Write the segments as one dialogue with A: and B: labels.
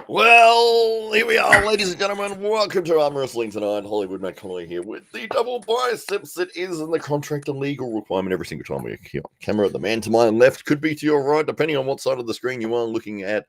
A: Well, here we are, ladies and gentlemen. Welcome to Arm Wrestling Tonight. Hollywood Matt Connelly here with the double biceps that is in the contract and legal requirement every single time we on camera. The man to my left could be to your right, depending on what side of the screen you are looking at.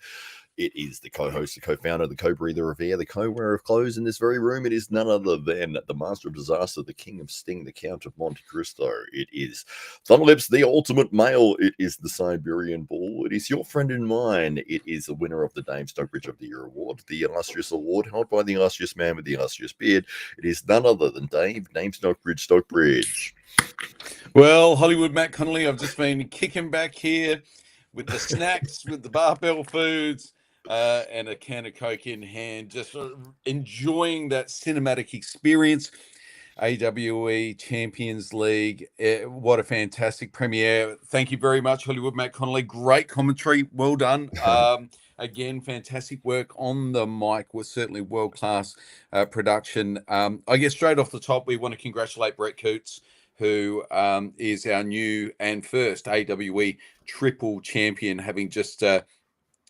A: It is the co-host, the co-founder, the co-breather of air, the co-wearer of clothes in this very room. It is none other than the master of disaster, the king of sting, the count of Monte Cristo. It is Thunderlips, the ultimate male. It is the Siberian Bull. It is your friend and mine. It is the winner of the Dame Stockbridge of the Year award, the illustrious award held by the illustrious man with the illustrious beard. It is none other than Dame Stockbridge.
B: Well, Hollywood Matt Connelly, I've just been kicking back here with the snacks, with the barbell foods, and a can of Coke in hand, just enjoying that cinematic experience. AWE Champions League, what a fantastic premiere. Thank you very much, Hollywood Matt Connelly. Great commentary, well done. Again, fantastic work on the mic, was certainly world-class production. I guess straight off the top, we want to congratulate Brett Coots, who is our new and first AWE triple champion, having just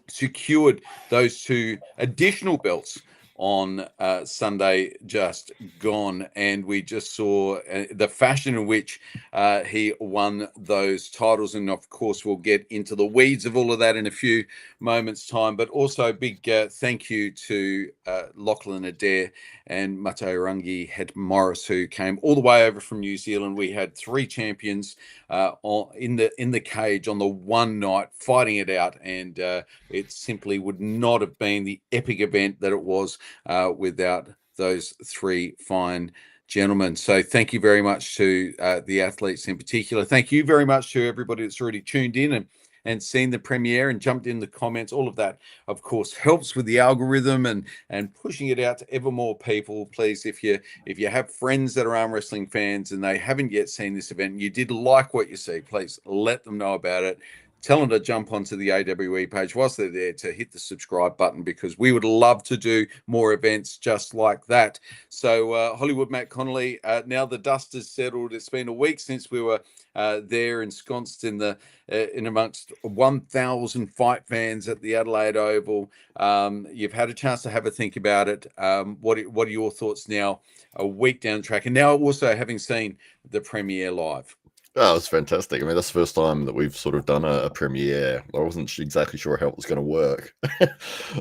B: secured those two additional belts on Sunday just gone, and we just saw the fashion in which he won those titles, and of course we'll get into the weeds of all of that in a few moments time. But also a big thank you to Lachlan Adair and Mataorangi Het Morris, who came all the way over from New Zealand. We had three champions in the cage on the one night fighting it out, and it simply would not have been the epic event that it was without those three fine gentlemen. So thank you very much to the athletes in particular. Thank you very much to everybody that's already tuned in and seen the premiere and jumped in the comments. All of that, of course, helps with the algorithm and pushing it out to ever more people. Please, if you have friends that are arm wrestling fans and they haven't yet seen this event, and you did like what you see, please let them know about it. Tell them to jump onto the AWE page whilst they're there to hit the subscribe button, because we would love to do more events just like that. So Hollywood Matt Connelly, now the dust has settled. It's been a week since we were there ensconced in amongst 1,000 fight fans at the Adelaide Oval. You've had a chance to have a think about it. What are your thoughts now, a week down the track, and now also having seen the premiere live?
A: Oh, it's fantastic. I mean, that's the first time that we've sort of done a premiere. I wasn't exactly sure how it was going to work.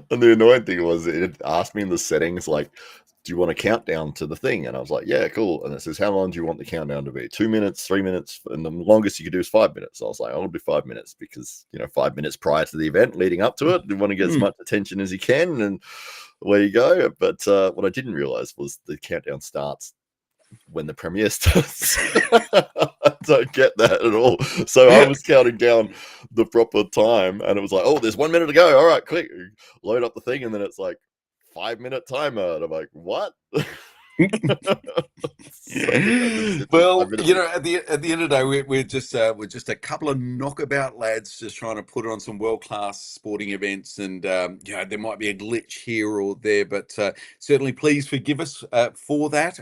A: And the annoying thing was it asked me in the settings, like, do you want a countdown to the thing? And I was like, yeah, cool. And it says, how long do you want the countdown to be? 2 minutes, 3 minutes? And the longest you could do is 5 minutes. So I was like, I'll do 5 minutes because, 5 minutes prior to the event leading up to it, you want to get as much attention as you can. And away you go. But what I didn't realize was the countdown starts when the premiere starts. I don't get that at all. So I was counting down the proper time, and it was like, oh, there's 1 minute to go. All right, quick, load up the thing, and then it's like 5-minute timer. And I'm like, what?
B: Well, at the end of the day, we're just a couple of knockabout lads just trying to put on some world-class sporting events, and there might be a glitch here or there, but certainly please forgive us for that.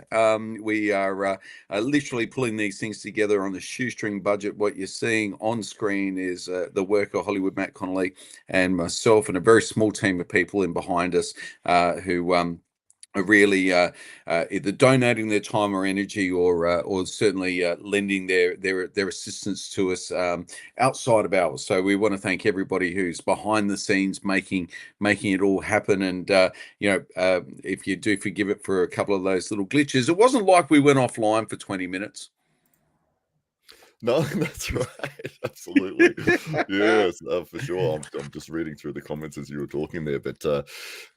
B: We are literally pulling these things together on a shoestring budget. What you're seeing on screen is the work of Hollywood Matt Connelly and myself and a very small team of people in behind us who are really either donating their time or energy, or certainly lending their assistance to us outside of ours. So we want to thank everybody who's behind the scenes making it all happen. And if you do forgive it for a couple of those little glitches, it wasn't like we went offline for 20 minutes.
A: No, that's right. Absolutely. Yes, for sure. I'm just reading through the comments as you were talking there, but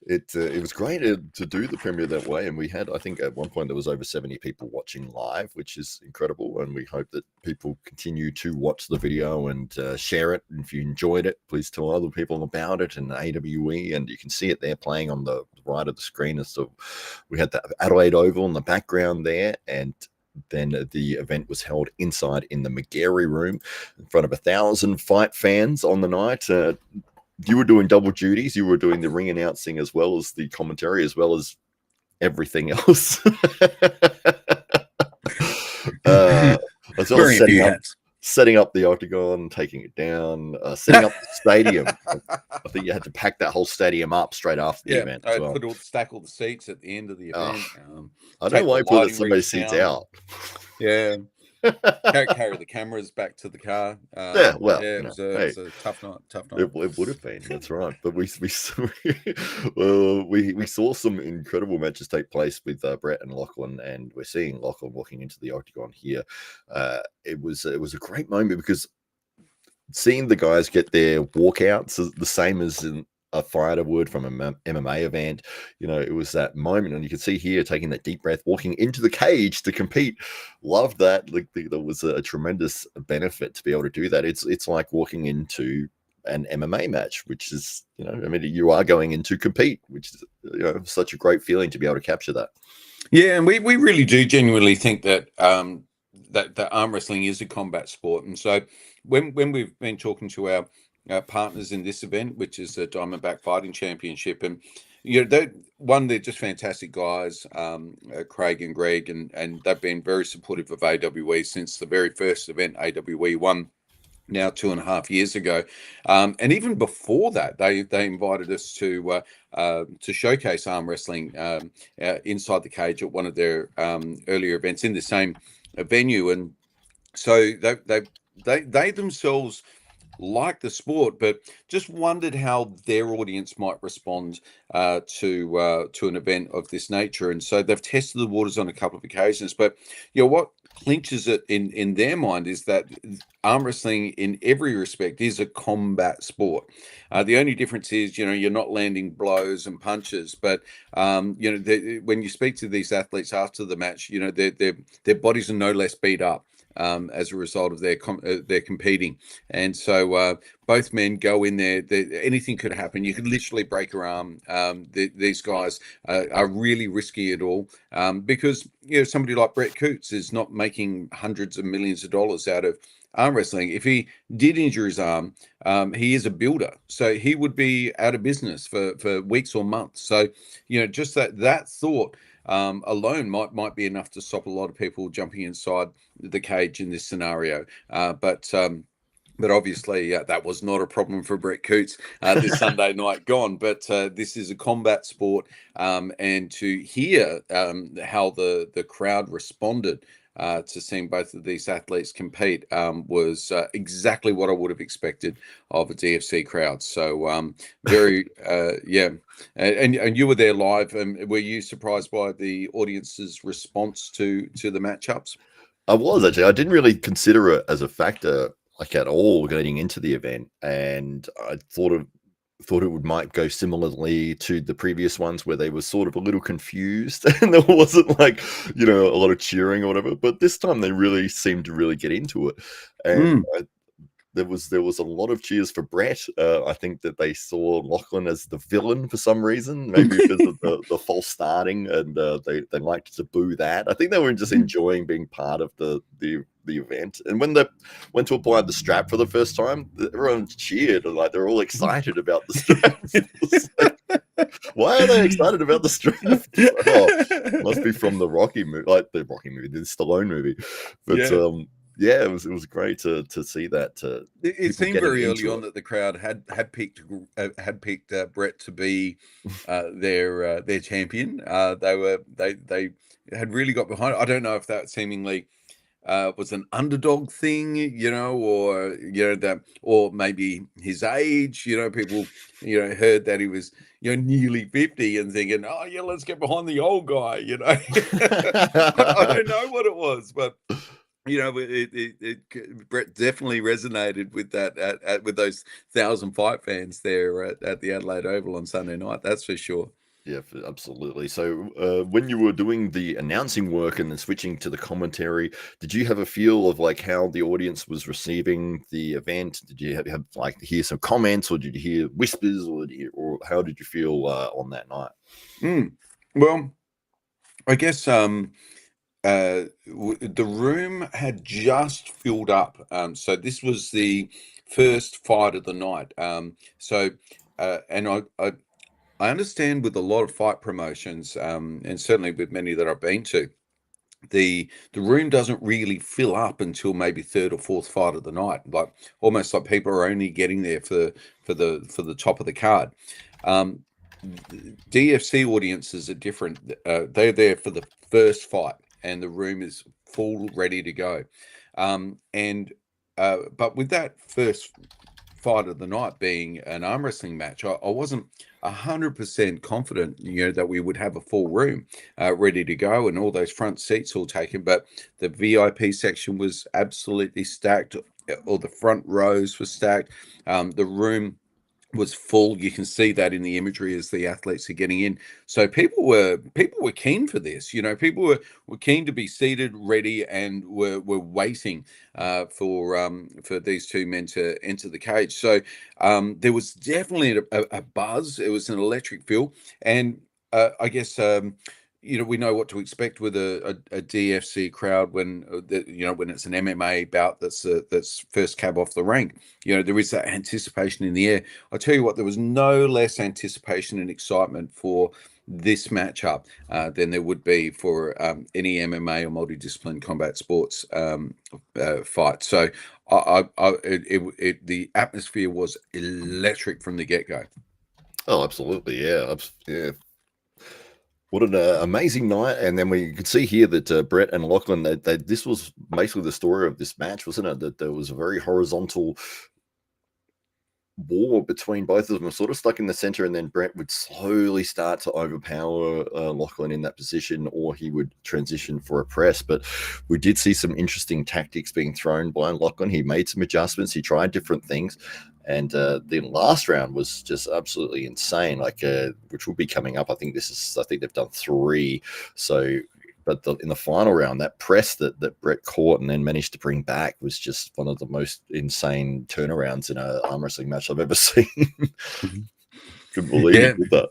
A: it was great to do the premiere that way. And we had, I think at one point there was over 70 people watching live, which is incredible. And we hope that people continue to watch the video and share it. And if you enjoyed it, please tell other people about it and AWE. And you can see it there playing on the right of the screen. And so we had the Adelaide Oval in the background there, and then the event was held inside in the McGarry room in front of 1,000 fight fans on the night. You were doing double duties. You were doing the ring announcing as well as the commentary, as well as everything else. As well as setting up the octagon, taking it down, setting up the stadium. I think you had to pack that whole stadium up straight after the
B: Yeah,
A: event as
B: I'd
A: well.
B: stack all the seats at the end of the
A: Oh,
B: event.
A: I don't know
B: Take the
A: why you put
B: lighting
A: some of those
B: rigs
A: seats
B: down.
A: out.
B: Yeah, carry the cameras back to the car.
A: Yeah, well,
B: Yeah,
A: you
B: it
A: know,
B: was a
A: hey,
B: tough night. Tough night.
A: it would have been. That's right. But we saw some incredible matches take place with Brett and Lachlan, and we're seeing Lachlan walking into the octagon here. It was a great moment because seeing the guys get their walkouts is the same as in a fighter would from an MMA event. You know, it was that moment, and you can see here taking that deep breath, walking into the cage to compete. Love that. Like there was a tremendous benefit to be able to do that. It's like walking into an MMA match, which is, you know, I mean, you are going in to compete, which is, you know, such a great feeling to be able to capture that.
B: Yeah, and we really do genuinely think that that arm wrestling is a combat sport, and so when we've been talking to our partners in this event, which is the Diamondback Fighting Championship, and you know, they're just fantastic guys, Craig and Greg, and they've been very supportive of AWE since the very first event AWE won now 2.5 years ago, and even before that, they invited us to showcase arm wrestling inside the cage at one of their earlier events in the same venue, and so they themselves like the sport, but just wondered how their audience might respond to an event of this nature. And so they've tested the waters on a couple of occasions. But you know what clinches it in their mind is that arm wrestling, in every respect, is a combat sport. The only difference is, you know, you're not landing blows and punches, but you know, when you speak to these athletes after the match, you know, their bodies are no less beat up as a result of their competing. And so both men go in there. Anything could happen. You could literally break your arm. These guys are really risky at all because, you know, somebody like Brett Coots is not making hundreds of millions of dollars out of arm wrestling. If he did injure his arm, he is a builder, so he would be out of business for weeks or months. So, you know, just that thought alone might be enough to stop a lot of people jumping inside the cage in this scenario. But obviously, that was not a problem for Brett Coots this Sunday night gone. But this is a combat sport, and to hear how the crowd responded to seeing both of these athletes compete was exactly what I would have expected of a DFC crowd. So very, yeah. And you were there live, and were you surprised by the audience's response to the matchups?
A: I was actually. I didn't really consider it as a factor, like at all, getting into the event, and I thought it would might go similarly to the previous ones where they were sort of a little confused and there wasn't like, you know, a lot of cheering or whatever. But this time they really seemed to really get into it, and
B: Mm.
A: there was a lot of cheers for Brett. I think that they saw Lachlan as the villain for some reason, maybe because of the false starting, and they liked to boo that. I think they were just enjoying being part of the event. And when they went to apply the strap for the first time, everyone cheered and like they're all excited about the strap. Why are they excited about the strap? Like, oh, must be from the Rocky movie, like the Rocky movie, the Stallone movie. But
B: Yeah.
A: yeah, it was great to see that
B: It
A: people
B: seemed
A: getting
B: very early
A: into
B: on
A: it.
B: that the crowd had picked Brett to be their champion. They had really got behind it. I don't know if that seemingly was an underdog thing, you know, or you know that, or maybe his age. You know, people heard that he was nearly 50 and thinking, oh yeah, let's get behind the old guy. You know, I don't know what it was, but Brett definitely resonated with that with those 1,000 fight fans there at the Adelaide Oval on Sunday night. That's for sure.
A: Yeah, absolutely. So, when you were doing the announcing work and then switching to the commentary, did you have a feel of like how the audience was receiving the event? Did you have like hear some comments, or did you hear whispers, or how did you feel on that night?
B: Mm. Well, I guess the room had just filled up. So this was the first fight of the night. And I understand with a lot of fight promotions, and certainly with many that I've been to, the room doesn't really fill up until maybe third or fourth fight of the night, like almost like people are only getting there for the top of the card. DFC audiences are different. They're there for the first fight, and the room is full, ready to go. But with that first fight of the night being an arm wrestling match, I wasn't 100% confident, that we would have a full room ready to go and all those front seats all taken. But the VIP section was absolutely stacked. All the front rows were stacked. The room was full. You can see that in the imagery as the athletes are getting in. So people were keen for this. People were keen to be seated, ready, and were waiting for these two men to enter the cage. So there was definitely a buzz. It was an electric feel, and I guess. We know what to expect with a DFC crowd when when it's an MMA bout that's first cab off the rank. There is that anticipation in the air. I tell you what, there was no less anticipation and excitement for this matchup than there would be for any MMA or multidiscipline combat sports fight. So the atmosphere was electric from the get-go.
A: Oh, absolutely, yeah, yeah. What an amazing night! And then we could see here that Brett and Lachlan, this was basically the story of this match, wasn't it? That there was a very horizontal war between both of them, sort of stuck in the center, and then Brett would slowly start to overpower Lachlan in that position, or he would transition for a press. But we did see some interesting tactics being thrown by Lachlan. He made some adjustments. He tried different things. And the last round was just absolutely insane, which will be coming up. I think they've done 3. So, but in the final round, that press that Brett caught and then managed to bring back was just one of the most insane turnarounds in an arm wrestling match I've ever seen. Couldn't believe he did that.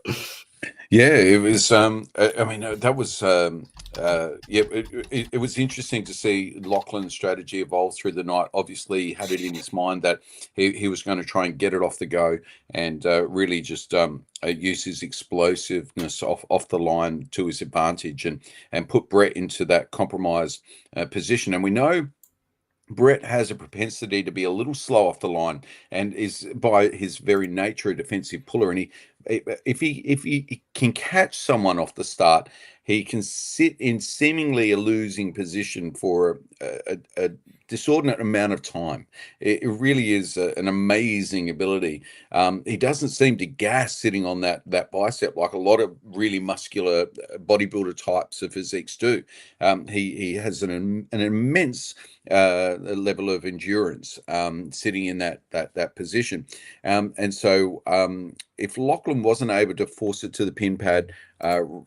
B: Yeah, it was. That was. It was interesting to see Lachlan's strategy evolve through the night. Obviously, he had it in his mind that he was going to try and get it off the go and really just use his explosiveness off the line to his advantage and put Brett into that compromised position. And we know Brett has a propensity to be a little slow off the line and is by his very nature a defensive puller. And if he can catch someone off the start, he can sit in seemingly a losing position for a disordinate amount of time. It really is an amazing ability. He doesn't seem to gas sitting on that bicep like a lot of really muscular bodybuilder types of physiques do. He has an immense level of endurance sitting in that position, and so if Lachlan wasn't able to force it to the pin pad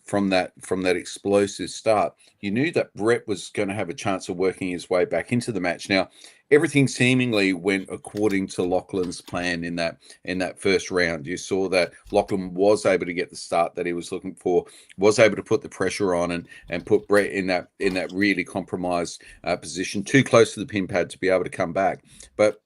B: from that explosive start, you knew that Brett was going to have a chance of working his way back into the match. Now, everything seemingly went according to Lachlan's plan in that first round. You saw that Lachlan was able to get the start that he was looking for, was able to put the pressure on and put Brett in that really compromised position, too close to the pin pad to be able to come back. But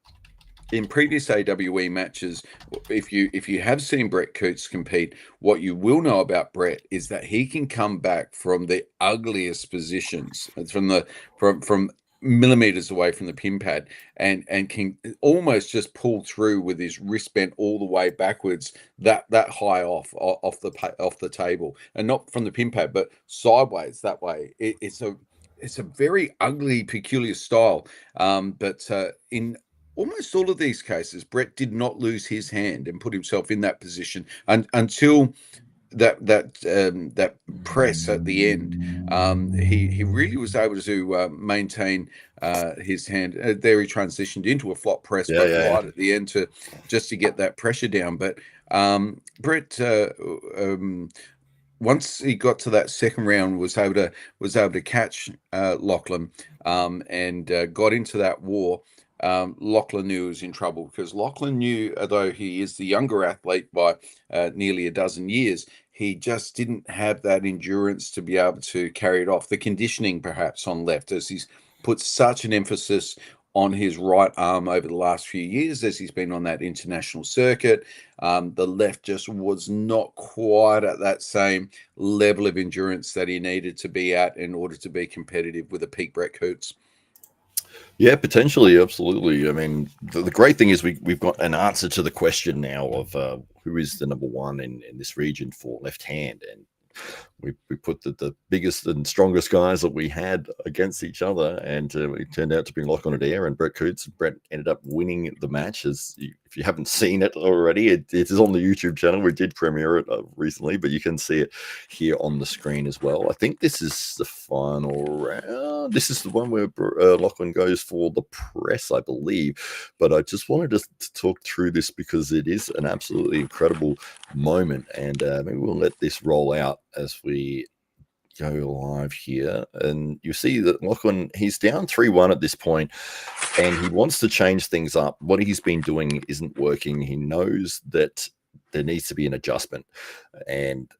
B: in previous AWE matches, if you have seen Brett Coots compete, what you will know about Brett is that he can come back from the ugliest positions, from millimeters away from the pin pad, and can almost just pull through with his wrist bent all the way backwards, that high off the table, and not from the pin pad, but sideways that way. It's a very ugly, peculiar style, but in almost all of these cases, Brett did not lose his hand and put himself in that position until that press at the end. He really was able to maintain his hand. There he transitioned into a flop press, right at the end to get that pressure down. But Brett, once he got to that second round, was able to catch Lachlan and got into that war. Lachlan knew he was in trouble because Lachlan knew, although he is the younger athlete by nearly a dozen years, he just didn't have that endurance to be able to carry it off. The conditioning perhaps on left, as he's put such an emphasis on his right arm over the last few years as he's been on that international circuit. The left just was not quite at that same level of endurance that he needed to be at in order to be competitive with a peak Brett Coots.
A: Yeah, potentially, absolutely. I mean, the great thing is we've got an answer to the question now of who is the number one in this region for left hand, and we put the biggest and strongest guys that we had against each other, and it turned out to be Lachlan Adair and Brett Coots. Brett ended up winning the match. If you haven't seen it already, it is on the YouTube channel. We did premiere it recently, but you can see it here on the screen as well. I think this is the final round. This is the one where Lachlan goes for the press, I believe. But I just wanted to talk through this because it is an absolutely incredible moment, and maybe we'll let this roll out as we go live here. And you see that Lachlan, he's down 3-1 at this point, and he wants to change things up. What he's been doing isn't working. He knows that there needs to be an adjustment, and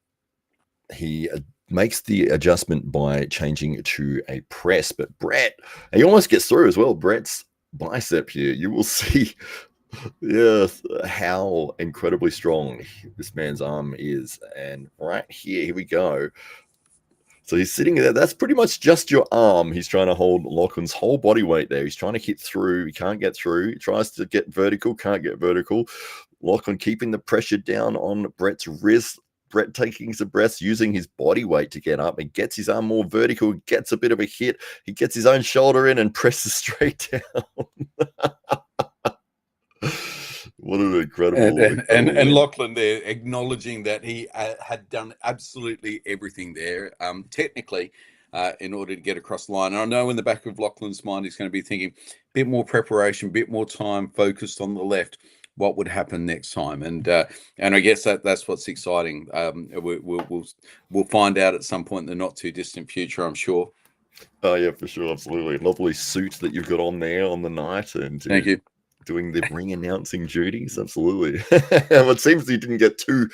A: he makes the adjustment by changing to a press. But Brett, he almost gets through as well. Brett's bicep here, you will see yes, how incredibly strong this man's arm is. And right here we go. So he's sitting there. That's pretty much just your arm. He's trying to hold Lachlan's whole body weight there. He's trying to hit through. He can't get through. He tries to get vertical, can't get vertical. Lachlan keeping the pressure down on Brett's wrist. Brett taking some breaths, using his body weight to get up and gets his arm more vertical, gets a bit of a hit. He gets his own shoulder in and presses straight down. What an incredible
B: and Lachlan there acknowledging that he had done absolutely everything there technically in order to get across the line. And I know in the back of Lachlan's mind he's going to be thinking a bit more preparation, a bit more time focused on the left, what would happen next time. And I guess that's what's exciting. We'll find out at some point in the not too distant future, I'm sure.
A: Oh yeah, for sure, absolutely. Lovely suit that you've got on there on the night, and
B: thank you.
A: Doing the ring announcing duties, absolutely. Well, it seems you didn't get too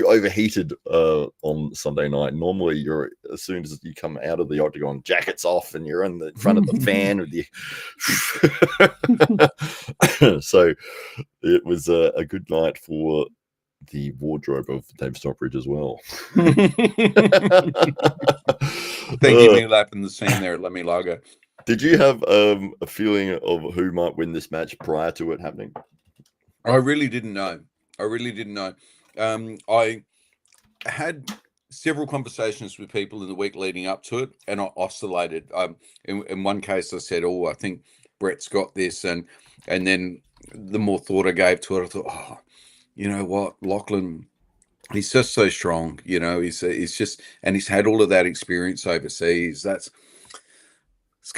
A: overheated on Sunday night. Normally, you're as soon as you come out of the octagon, jacket's off, and you're in the front of the fan with the. So it was a good night for the wardrobe of Dave Stockbridge as well.
B: Thank you for lapping the scene there at La Milago.
A: Did you have a feeling of who might win this match prior to it happening?
B: I really didn't know. I had several conversations with people in the week leading up to it, and I oscillated. In one case, I said, "Oh, I think Brett's got this," and then the more thought I gave to it, I thought, "Oh, you know what, Lachlan, he's just so strong. You know, he's just, and he's had all of that experience overseas. It's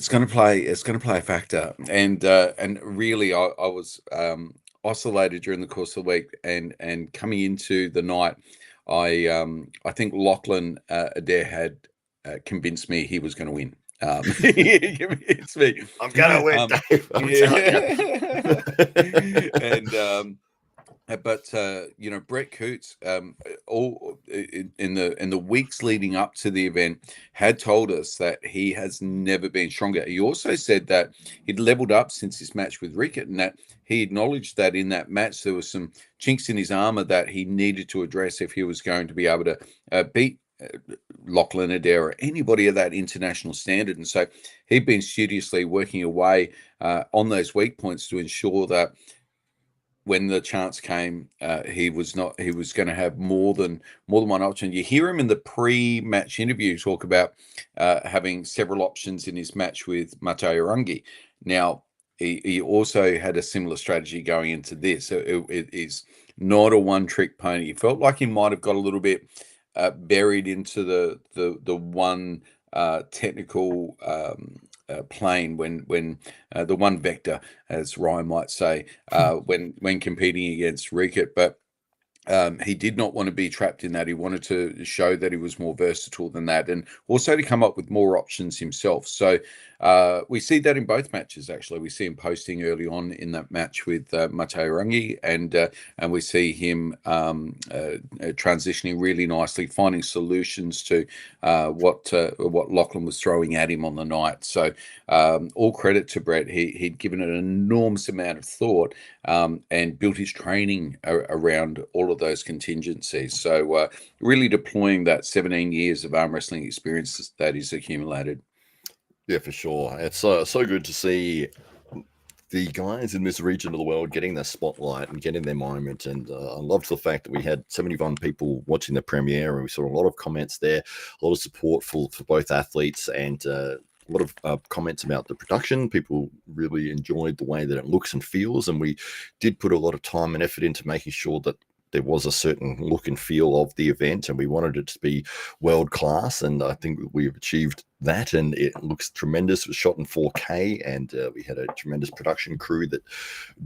B: gonna play a factor." And really, I was oscillated during the course of the week, and coming into the night, I think Lachlan Adair had convinced me he was going to win. He convinced me.
A: I'm gonna win, Dave.
B: And but you know, Brett Coots, all in the weeks leading up to the event, had told us that he has never been stronger. He also said that he'd leveled up since his match with Rickett, and that he acknowledged that in that match there was some chinks in his armor that he needed to address if he was going to be able to beat Lachlan Adair or anybody of that international standard. And so he'd been studiously working away on those weak points to ensure that when the chance came, he was going to have more than one option. You hear him in the pre-match interview talk about having several options in his match with Matteo Rungi. Now, he also had a similar strategy going into this. So it is not a one-trick pony. It felt like he might have got a little bit buried into the one technical plane when the one vector, as Ryan might say, when competing against Rickett. But he did not want to be trapped in that. He wanted to show that he was more versatile than that, and also to come up with more options himself. So We see that in both matches. Actually, we see him posting early on in that match with Mateo Rangi, and we see him transitioning really nicely, finding solutions to what Lachlan was throwing at him on the night. So all credit to Brett. He'd given it an enormous amount of thought and built his training around all of those contingencies. So really deploying that 17 years of arm wrestling experience that he's accumulated.
A: Yeah, for sure. It's so good to see the guys in this region of the world getting their spotlight and getting their moment. And I loved the fact that we had 71 people watching the premiere, and we saw a lot of comments there, a lot of support for both athletes, and a lot of comments about the production. People really enjoyed the way that it looks and feels, and we did put a lot of time and effort into making sure that there was a certain look and feel of the event, and we wanted it to be world class, and I think we've achieved that, and it looks tremendous. It was shot in 4K, and we had a tremendous production crew that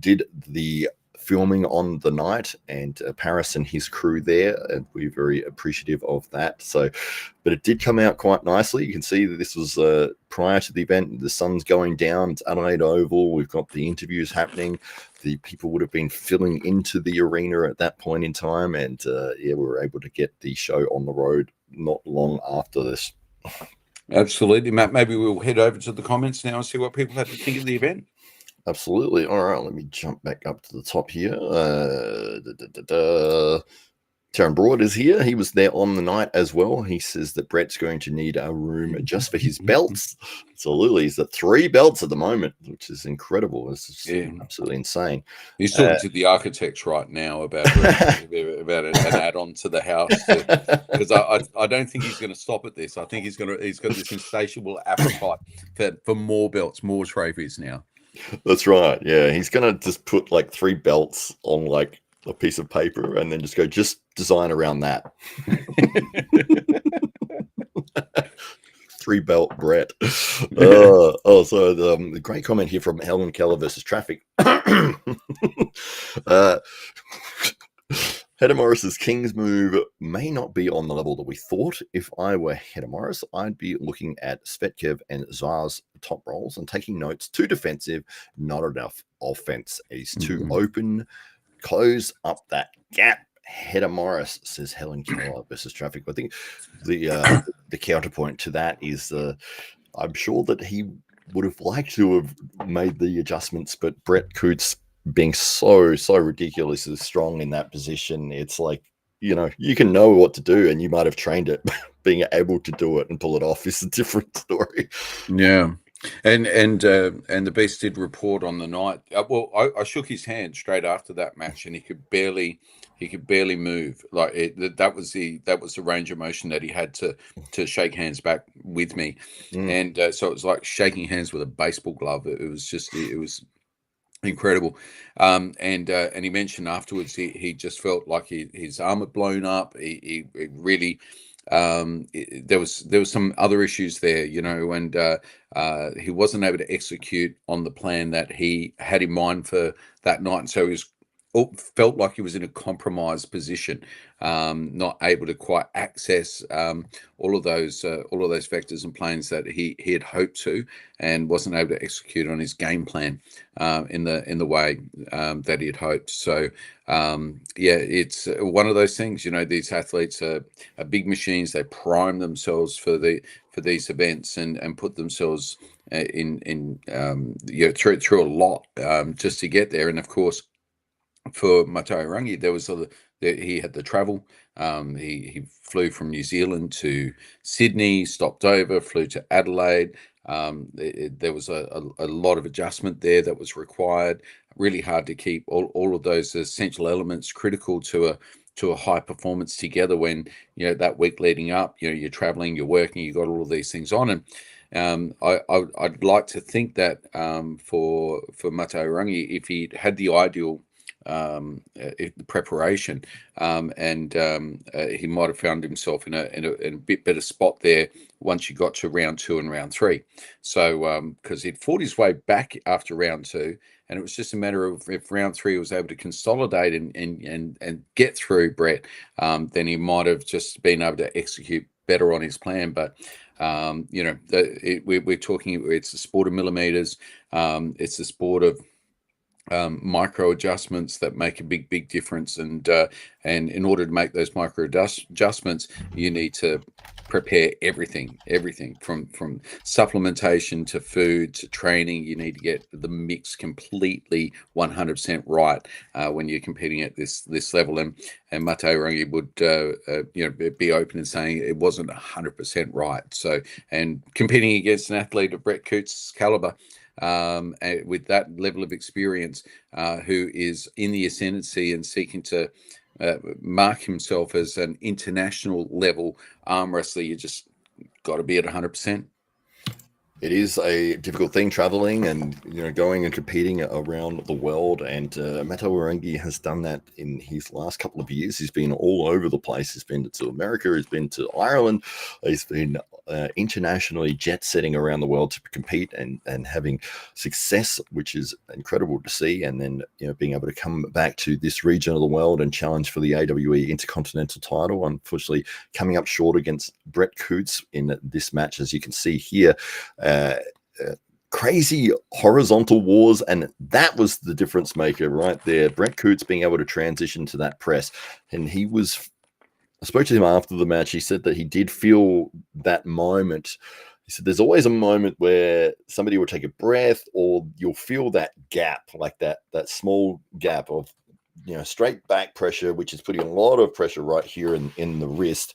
A: did the filming on the night, and Paris and his crew there, and we're very appreciative of that. So, but it did come out quite nicely. You can see that this was prior to the event. The sun's going down. It's Adelaide Oval. We've got the interviews happening. The people would have been filling into the arena at that point in time, and yeah, we were able to get the show on the road not long after this.
B: Absolutely, Matt. Maybe we'll head over to the comments now and see what people had to think of the event.
A: Absolutely. All right, let me jump back up to the top here. Taryn Broad is here. He was there on the night as well. He says that Brett's going to need a room just for his belts. Absolutely. He's at 3 belts at the moment, which is incredible. It's absolutely insane.
B: He's talking to the architects right now about an add-on to the house, because I don't think he's going to stop at this. I think he's got this insatiable appetite for more belts, more trophies now.
A: That's right. Yeah, he's gonna just put like 3 belts on like a piece of paper and then just design around that. 3 belt Brett. So the great comment here from Helen Keller versus Traffic. Hedda Morris's King's move may not be on the level that we thought. If I were Hedda Morris, I'd be looking at Svetkev and Tsar's top rolls and taking notes. Too defensive, not enough offense. He's too open. Close up that gap. Hedda Morris, says Helen Keller versus Traffic. I think the counterpoint to that is I'm sure that he would have liked to have made the adjustments, but Brett Coots being so ridiculously strong in that position, it's like, you know, you can know what to do and you might have trained it. Being able to do it and pull it off is a different story.
B: Yeah. And the Beast did report on the night. Well, I shook his hand straight after that match, and he could barely move. Like that was the range of motion that he had to shake hands back with me, and so it was like shaking hands with a baseball glove. It was incredible. And he mentioned afterwards he just felt like his arm had blown up. He really. There was some other issues there, you know, and he wasn't able to execute on the plan that he had in mind for that night, and so he felt like he was in a compromised position, not able to quite access all of those vectors and planes that he had hoped to, and wasn't able to execute on his game plan in the way that he had hoped. So yeah, it's one of those things, you know, these athletes are big machines. They prime themselves for these events and put themselves in through a lot just to get there. And of course, for Mateo Rangi, he had the travel. He flew from New Zealand to Sydney, stopped over, flew to Adelaide. There was a lot of adjustment there that was required. Really hard to keep all of those essential elements critical to a high performance together when, you know, that week leading up, you know, you're traveling, you're working, you got all of these things on. And I'd like to think that for Mateo Rangi, if he had the ideal preparation, and he might have found himself in a bit better spot there once you got to round 2 and round 3. So because he'd fought his way back after round 2, and it was just a matter of if round 3 was able to consolidate and get through Brett, then he might have just been able to execute better on his plan. But we're talking, it's a sport of millimeters. It's a sport of micro adjustments that make a big difference, and in order to make those micro adjustments, you need to prepare everything from supplementation to food to training. You need to get the mix completely 100% right when you're competing at this level. And Mate Rangi would be open and saying it wasn't 100% right. So, and competing against an athlete of Brett Coots' caliber, with that level of experience, who is in the ascendancy and seeking to mark himself as an international level arm wrestler, you just got to be at 100%.
A: It is a difficult thing traveling and going and competing around the world, and Mato Warangi has done that in his last couple of years. He's been all over the place. He's been to America, he's been to Ireland, he's been internationally jet setting around the world to compete and having success, which is incredible to see. And then being able to come back to this region of the world and challenge for the AWE Intercontinental title, unfortunately coming up short against Brett Coots in this match, as you can see here. Crazy horizontal wars, and that was the difference maker right there. Brett Coots being able to transition to that press, and I spoke to him after the match. He said that he did feel that moment. He said there's always a moment where somebody will take a breath, or you'll feel that gap, like that small gap of straight back pressure, which is putting a lot of pressure right here in the wrist.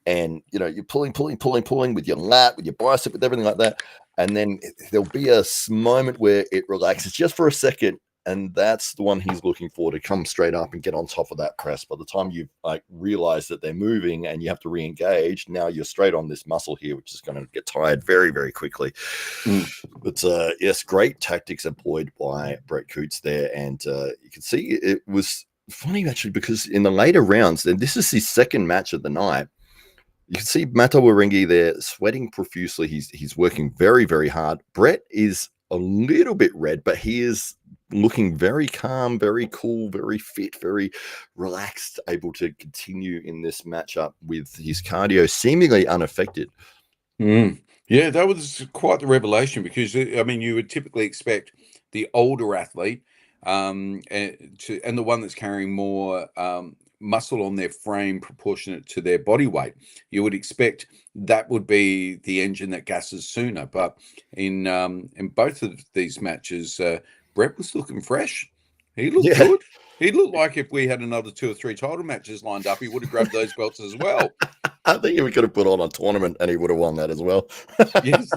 A: And you're pulling with your lat, with your bicep, with everything like that. And then there'll be a moment where it relaxes just for a second, and that's the one he's looking for, to come straight up and get on top of that press. By the time you realize that they're moving and you have to re-engage, now you're straight on this muscle here, which is going to get tired very, very quickly. But yes, great tactics employed by Brett Coots there, and you can see it was funny actually, because in the later rounds, and this is his second match of the night, you can see Mato Warangi there sweating profusely. He's working very, very hard. Brett is a little bit red, but he is looking very calm, very cool, very fit, very relaxed, able to continue in this matchup with his cardio seemingly unaffected.
B: Yeah, that was quite the revelation, because you would typically expect the older athlete, and the one that's carrying more muscle on their frame proportionate to their body weight. You would expect that would be the engine that gasses sooner. But in both of these matches, Brett was looking fresh. He looked good. He looked like if we had another 2 or 3 title matches lined up, he would have grabbed those belts as well.
A: I think we could have put on a tournament and he would have won that as well.
B: Yes.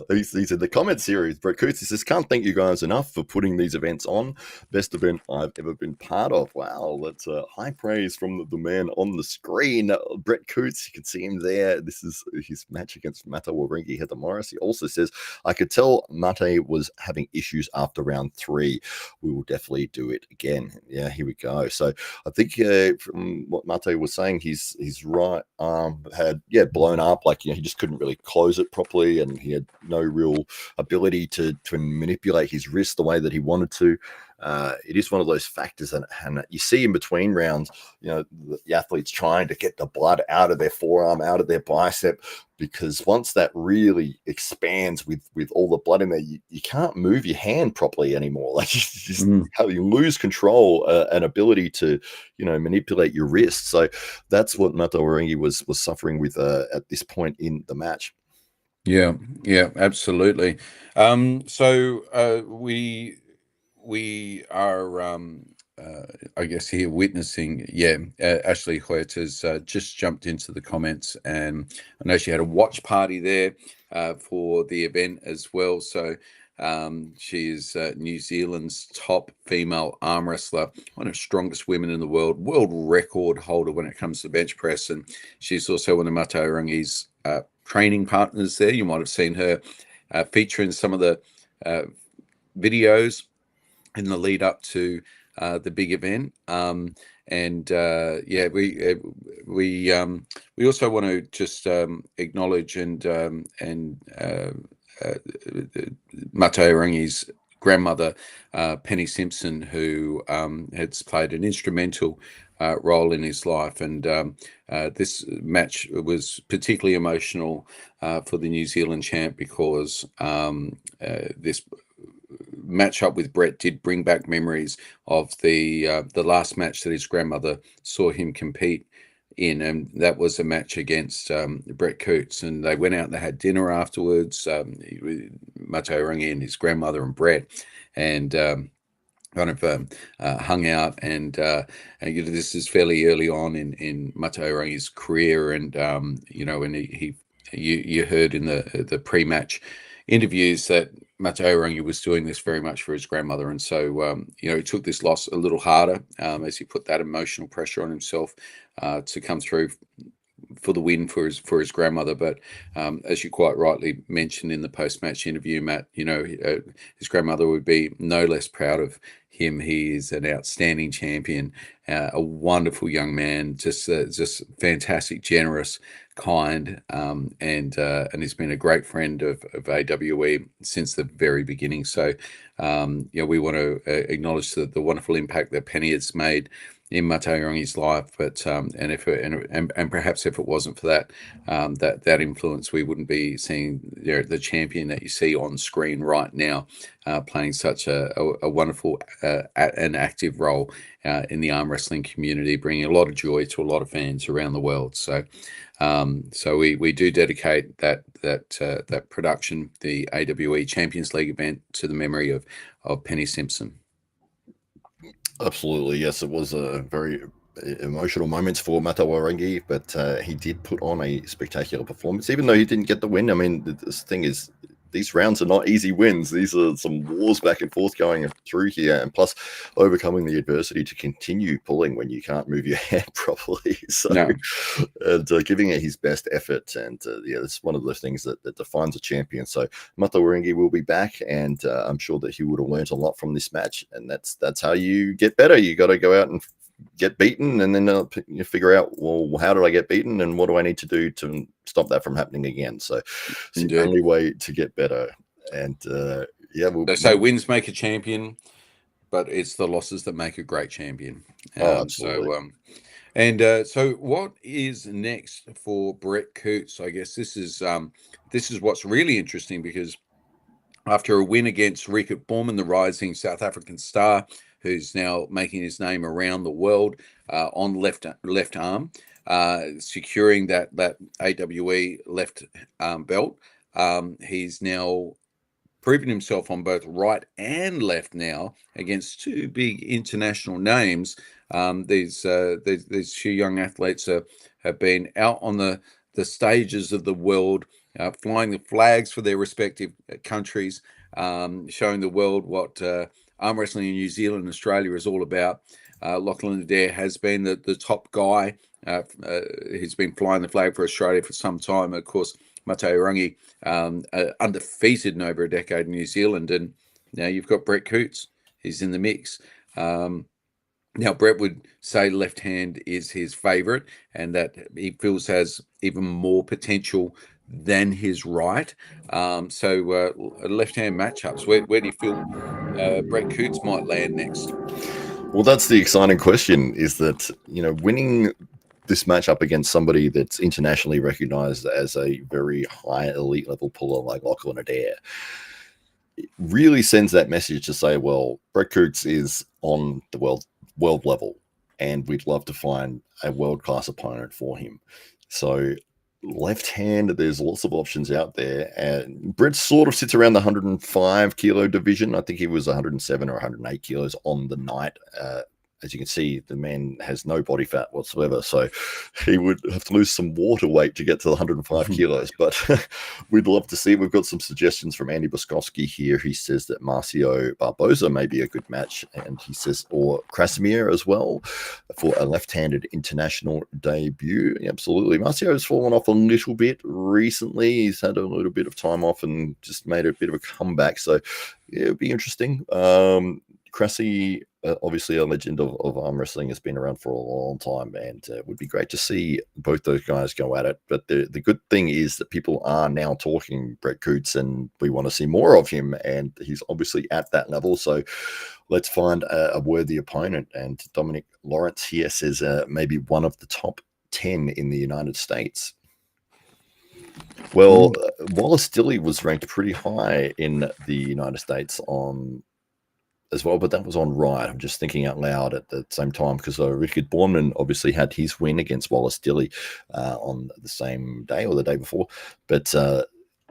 A: He said the comment series, Brett Coots says, can't thank you guys enough for putting these events on. Best event I've ever been part of. Wow, that's high praise from the man on the screen. Brett Coots, you can see him there. This is his match against Mato Warangi, Heather Morris. He also says, I could tell Mate was having issues after round 3. We will definitely do it again. Yeah, here we go. So I think from what Mate was saying, his right arm had blown up, like he just couldn't really close it properly, and he had no real ability to manipulate his wrist the way that he wanted to. It is one of those factors, and you see in between rounds, the athletes trying to get the blood out of their forearm, out of their bicep, because once that really expands with all the blood in there, you can't move your hand properly anymore. Like you lose control and ability to manipulate your wrist. So that's what Mato Warangi was suffering with at this point in the match.
B: Yeah, absolutely. So we are, I guess, here witnessing. Ashley Hoyt has just jumped into the comments, and I know she had a watch party there for the event as well. So she's New Zealand's top female arm wrestler, one of the strongest women in the world record holder when it comes to bench press, and she's also one of Mato Warangi's training partners there. You might have seen her feature in some of the videos in the lead up to the big event. We also want to just acknowledge and Mato Warangi's grandmother, Penny Simpson, who has played an instrumental role in his life. And this match was particularly emotional for the New Zealand champ because this match up with Brett did bring back memories of the last match that his grandmother saw him compete in, and that was a match against Brett Coots, and they went out and they had dinner afterwards. Matteo Rangi and his grandmother and Brett, and kind of hung out, and this is fairly early on in Matteo Rangi's career, and and you heard in the pre-match interviews that Matteo Rangi was doing this very much for his grandmother, and so he took this loss a little harder as he put that emotional pressure on himself to come through for the win for his grandmother. But as you quite rightly mentioned in the post-match interview, Matt, his grandmother would be no less proud of him. He is an outstanding champion, a wonderful young man, just fantastic, generous, kind, and he's been a great friend of AWE since the very beginning. So we want to acknowledge the wonderful impact that Penny has made in Matteo Rangi's life, but and perhaps if it wasn't for that influence, we wouldn't be seeing the champion that you see on screen right now, playing such a wonderful and active role in the arm wrestling community, bringing a lot of joy to a lot of fans around the world. So we do dedicate that production, the AWE Champions League event, to the memory of Penny Simpson.
A: Absolutely, yes. It was a very emotional moments for Matteo Rangi, but he did put on a spectacular performance, even though he didn't get the win. I mean, this thing is, these rounds are not easy wins. These are some wars back and forth going through here, and plus overcoming the adversity to continue pulling when you can't move your hand properly. So, and giving it his best effort, and that's one of the things that defines a champion. So Matteo Rangi will be back, and I'm sure that he would have learned a lot from this match, and that's how you get better. You got to go out and get beaten, and then you figure out, well, how did I get beaten, and what do I need to do to stop that from happening again? So it's the only way to get better. And
B: they say wins make a champion, but it's the losses that make a great champion.
A: Absolutely.
B: So what is next for Brett Coots? I guess this is what's really interesting, because after a win against Rickert Baumann, the rising South African star, who's now making his name around the world on left arm, securing that AWE left arm belt. He's now proven himself on both right and left now against two big international names. These two young athletes have been out on the stages of the world, flying the flags for their respective countries, showing the world what arm wrestling in New Zealand and Australia is all about. Lachlan Adair has been the top guy. He's been flying the flag for Australia for some time. Of course, Matteo Rangi, undefeated in over a decade in New Zealand, and now you've got Brett Coots. He's in the mix. Now, Brett would say left hand is his favourite, and that he feels has even more potential than his right. So left-hand matchups, where do you feel Brett Coots might land next?
A: Well, that's the exciting question, is that, winning this matchup against somebody that's internationally recognized as a very high elite level puller like Lachlan Adair, it really sends that message to say, well, Brett Coots is on the world level, and we'd love to find a world-class opponent for him. So left hand, there's lots of options out there, and Brett sort of sits around the 105 kilo division. I think he was 107 or 108 kilos on the night. As you can see, the man has no body fat whatsoever, so he would have to lose some water weight to get to the 105 kilos. But we'd love to see. We've got some suggestions from Andy Boskowski here. He says that Marcio Barboza may be a good match, and he says, or Krasimir as well, for a left-handed international debut. Absolutely. Marcio has fallen off a little bit recently. He's had a little bit of time off and just made a bit of a comeback, so yeah, it'd be interesting. Cressy, obviously a legend of arm wrestling, has been around for a long time, and it would be great to see both those guys go at it. But the good thing is that people are now talking Brett Coots, and we want to see more of him, and he's obviously at that level. So let's find a worthy opponent. And Dominic Lawrence here says maybe one of the top 10 in the United States. Well, Wallace Dilly was ranked pretty high in the United States on as well, but that was on Riot. I'm just thinking out loud at the same time because Richard Borman obviously had his win against Wallace Dilly on the same day or the day before, but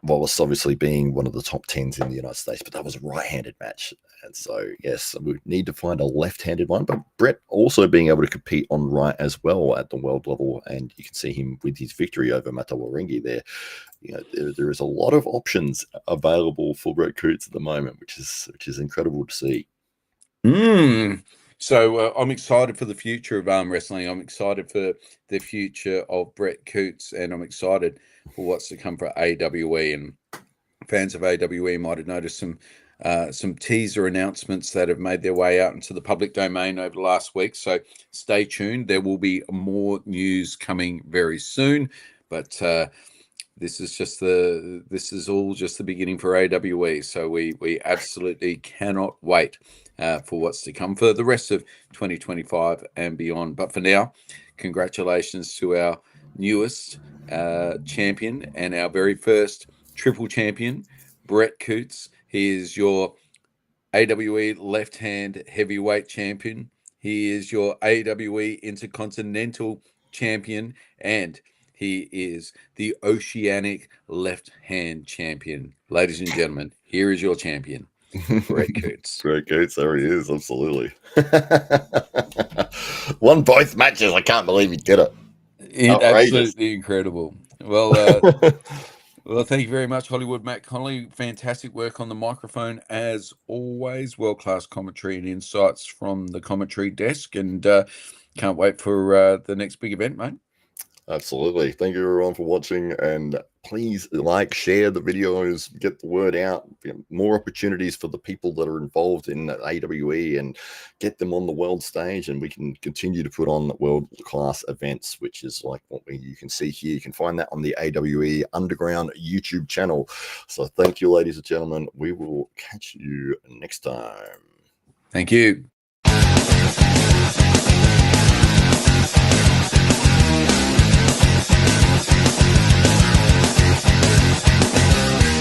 A: Wallace obviously being one of the top 10s in the United States, but that was a right-handed match. And so, yes, we need to find a left-handed one, but Brett also being able to compete on right as well at the world level, and you can see him with his victory over Mata Waringi there. You know, there is a lot of options available for Brett Coots at the moment, which is incredible to see.
B: So I'm excited for the future of arm wrestling. I'm excited for the future of Brett Coots, and I'm excited for what's to come for AWE. And fans of AWE might have noticed some teaser announcements that have made their way out into the public domain over the last week. So stay tuned. There will be more news coming very soon, but this is all just the beginning for AWE. So we absolutely cannot wait for what's to come for the rest of 2025 and beyond. But for now, congratulations to our newest champion and our very first triple champion, Brett Coots. He is your AWE left-hand heavyweight champion. He is your AWE Intercontinental champion, and he is the Oceanic left-hand champion. Ladies and gentlemen, here is your champion, Brett Coots.
A: Brett Coots, there he is, absolutely. Won both matches. I can't believe he did it.
B: Absolutely incredible. Well, well, thank you very much, Hollywood Matt Connelly. Fantastic work on the microphone, as always. World-class commentary and insights from the commentary desk, and can't wait for the next big event, mate.
A: Absolutely. Thank you everyone for watching, and please like, share the videos, get the word out, more opportunities for the people that are involved in AWE, and get them on the world stage, and we can continue to put on world-class events, which is like what you can see here. You can find that on the AWE Underground YouTube channel. So thank you, ladies and gentlemen. We will catch you next time.
B: Thank you.